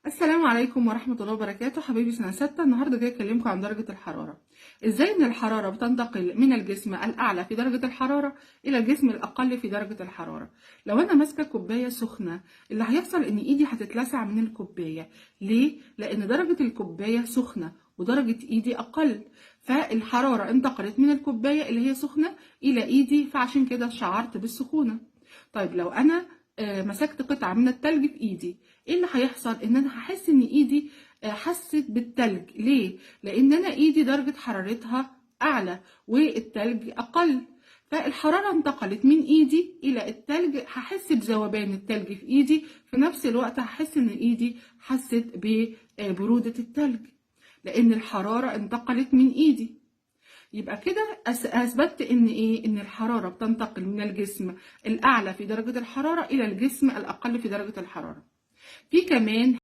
السلام عليكم ورحمة الله وبركاته. حبايبي سنة ستة، النهاردة جاي أكلمكم عن درجة الحرارة. إزاي إن الحرارة بتنتقل من الجسم الأعلى في درجة الحرارة إلى الجسم الأقل في درجة الحرارة. لو أنا ماسكة كوباية سخنة، اللي هيحصل إن إيدي هتتلسع من الكوباية. ليه؟ لأن درجة الكوباية سخنة ودرجة إيدي أقل، فالحرارة انتقلت من الكوباية اللي هي سخنة إلى إيدي، فعشان كده شعرت بالسخونة. طيب لو أنا مسكت قطعة من التلج في ايدي، ايه اللي هيحصل؟ ان انا هحس ان ايدي حست بالتلج. ليه؟ لان انا ايدي درجة حرارتها اعلى والتلج اقل، فالحرارة انتقلت من ايدي الى التلج، هحس بذوبان التلج في ايدي، في نفس الوقت هحس ان ايدي حست ببرودة التلج لان الحرارة انتقلت من ايدي. يبقى كده اثبتت ان ايه؟ ان الحراره بتنتقل من الجسم الاعلى في درجه الحراره الى الجسم الاقل في درجه الحراره. في كمان